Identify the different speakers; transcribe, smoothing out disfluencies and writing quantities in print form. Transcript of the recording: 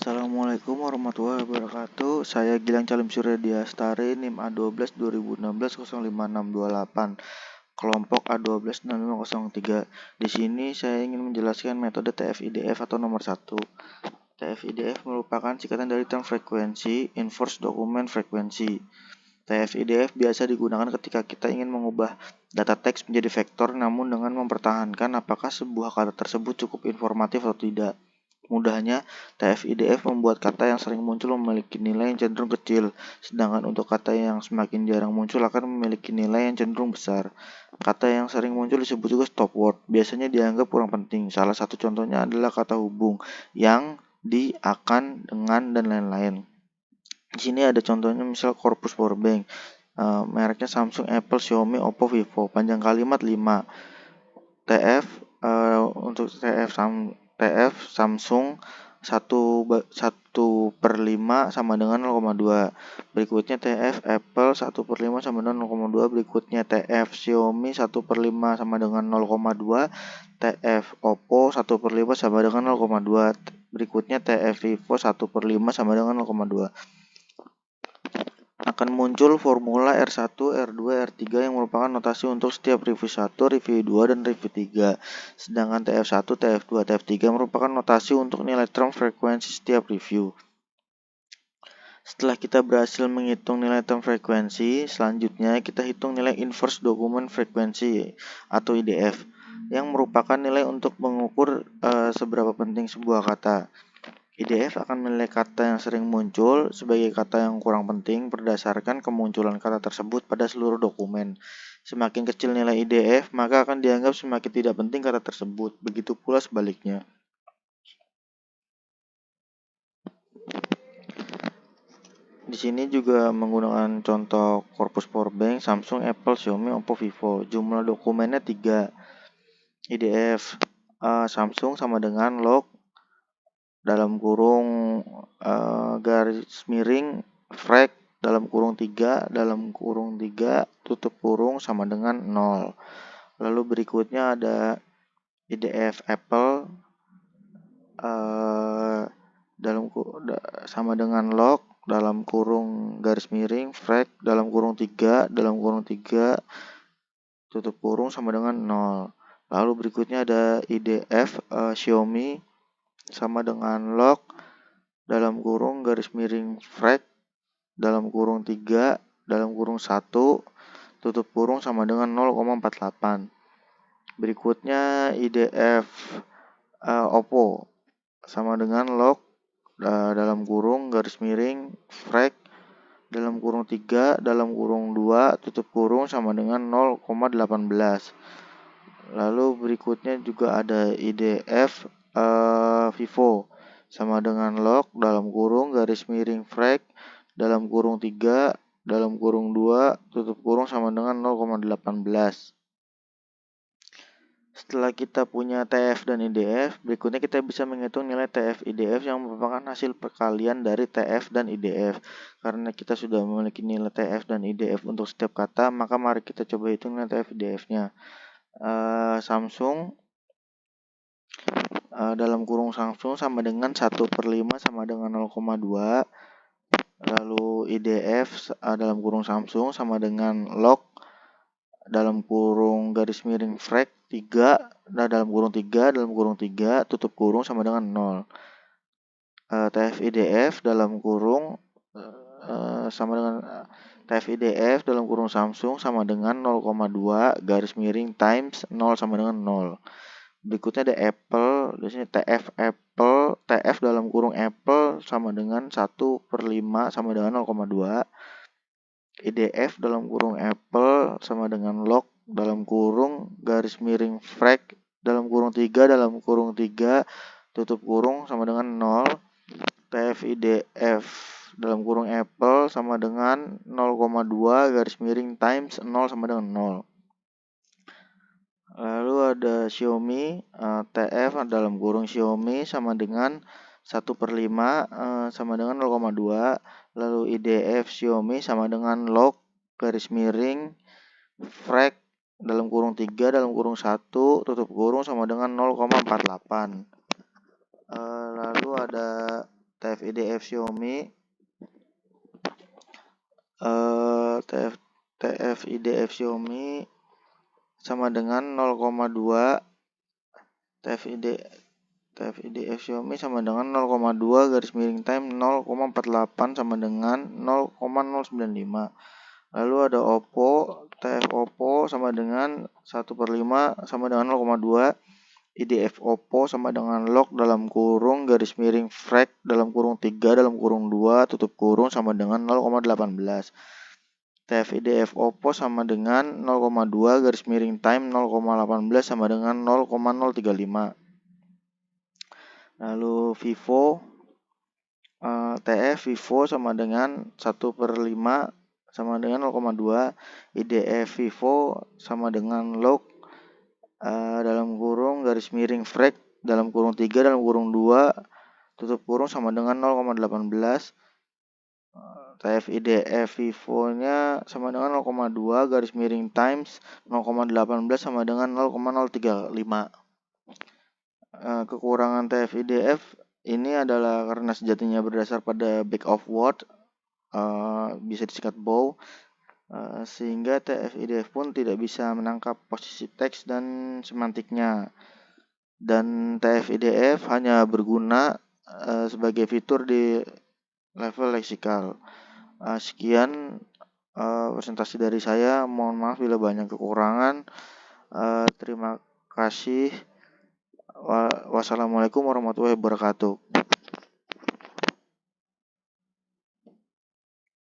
Speaker 1: Assalamualaikum warahmatullahi wabarakatuh. Saya Gilang Calim Surya Diastari, NIM A12 2016 05628, kelompok A12 6503. Di sini saya ingin menjelaskan metode TF-IDF atau nomor 1. TF-IDF merupakan singkatan dari term frekuensi, inverse document frequency. TF-IDF biasa digunakan ketika kita ingin mengubah data teks menjadi vektor namun dengan mempertahankan apakah sebuah kata tersebut cukup informatif atau tidak. Mudahnya, TF-IDF membuat kata yang sering muncul memiliki nilai yang cenderung kecil, sedangkan untuk kata yang semakin jarang muncul akan memiliki nilai yang cenderung besar. Kata yang sering muncul disebut juga stop word, biasanya dianggap kurang penting. Salah satu contohnya adalah kata hubung, yang, di, akan, dengan, dan lain-lain. Di sini ada contohnya misal corpus powerbank, mereknya Samsung, Apple, Xiaomi, Oppo, Vivo. Panjang kalimat 5. TF untuk TF Samsung 1/5 sama dengan 0,2. Berikutnya TF Apple 1/5 sama dengan 0,2. Berikutnya TF Xiaomi 1/5 sama dengan 0,2. TF Oppo 1/5 sama dengan 0,2. Berikutnya TF Vivo 1/5 sama dengan 0,2. Akan muncul formula R1, R2, R3 yang merupakan notasi untuk setiap review 1, review 2, dan review 3. Sedangkan TF1, TF2, TF3 merupakan notasi untuk nilai term frekuensi setiap review. Setelah kita berhasil menghitung nilai term frekuensi, selanjutnya kita hitung nilai inverse document frequency atau IDF, yang merupakan nilai untuk mengukur seberapa penting sebuah kata. IDF akan menilai kata yang sering muncul sebagai kata yang kurang penting berdasarkan kemunculan kata tersebut pada seluruh dokumen. Semakin kecil nilai IDF, maka akan dianggap semakin tidak penting kata tersebut. Begitu pula sebaliknya. Di sini juga menggunakan contoh corpus powerbank Samsung, Apple, Xiaomi, Oppo, Vivo. Jumlah dokumennya 3. IDF Samsung sama dengan log dalam kurung garis miring frag dalam kurung 3 tutup kurung sama dengan 0. Lalu berikutnya ada IDF Apple sama dengan log dalam kurung garis miring frag dalam kurung 3 tutup kurung sama dengan 0. Lalu berikutnya ada IDF Xiaomi sama dengan log dalam kurung garis miring frag dalam kurung 3 dalam kurung 1 tutup kurung sama dengan 0,48. Berikutnya IDF Oppo sama dengan log dalam kurung garis miring frag dalam kurung 3 dalam kurung 2 tutup kurung sama dengan 0,18. Lalu berikutnya juga ada IDF Vivo sama dengan log dalam kurung garis miring frag dalam kurung 3 dalam kurung 2 tutup kurung sama dengan 0,18. Setelah kita punya TF dan IDF, berikutnya kita bisa menghitung nilai TF-IDF yang merupakan hasil perkalian dari TF dan IDF. Karena kita sudah memiliki nilai TF dan IDF untuk setiap kata, maka mari kita coba hitung nilai TF-IDF-nya. Samsung dalam kurung Samsung sama dengan 1/5 sama dengan 0,2. Lalu IDF dalam kurung Samsung sama dengan log dalam kurung garis miring frag 3 dalam kurung 3 tutup kurung sama dengan 0. TF-IDF dalam kurung sama dengan TF-IDF dalam kurung Samsung sama dengan 0,2 garis miring times 0 sama dengan 0. Berikutnya ada Apple, di sini TF Apple, TF dalam kurung Apple sama dengan 1/5 sama dengan 0,2. IDF dalam kurung Apple sama dengan log dalam kurung garis miring frag dalam kurung 3 tutup kurung sama dengan 0. TF IDF dalam kurung Apple sama dengan 0,2 garis miring times 0 sama dengan 0. Lalu ada Xiaomi, TF dalam kurung Xiaomi sama dengan 1/5 sama dengan 0,2. Lalu IDF Xiaomi sama dengan log garis miring frag dalam kurung 3 dalam kurung 1 tutup kurung sama dengan 0,48. Lalu ada TF-IDF Xiaomi, TF-IDF Xiaomi sama dengan 0,2, TF-IDF Xiaomi sama dengan 0,2 garis miring time 0,48 sama dengan 0,095. Lalu ada Oppo, TF Oppo sama dengan 1/5 sama dengan 0,2, IDF Oppo sama dengan log dalam kurung garis miring frag dalam kurung 3 dalam kurung 2 tutup kurung sama dengan 0,18. TF IDF Oppo sama dengan 0,2 garis miring time 0,18 sama dengan 0,035. Lalu Vivo, TF Vivo sama dengan 1/5 sama dengan 0,2, IDF Vivo sama dengan log dalam kurung garis miring frag dalam kurung 3 dalam kurung 2 tutup kurung sama dengan 0,18. TF IDF Vivo nya sama dengan 0,2 garis miring times 0,18 sama dengan 0,035. Kekurangan TF IDF ini adalah karena sejatinya berdasar pada back of word, bisa disingkat BOW, sehingga TF IDF pun tidak bisa menangkap posisi teks dan semantiknya. Dan TF IDF hanya berguna sebagai fitur di level leksikal. Sekian presentasi dari saya. Mohon maaf bila banyak kekurangan. Terima kasih. Wassalamualaikum warahmatullahi wabarakatuh.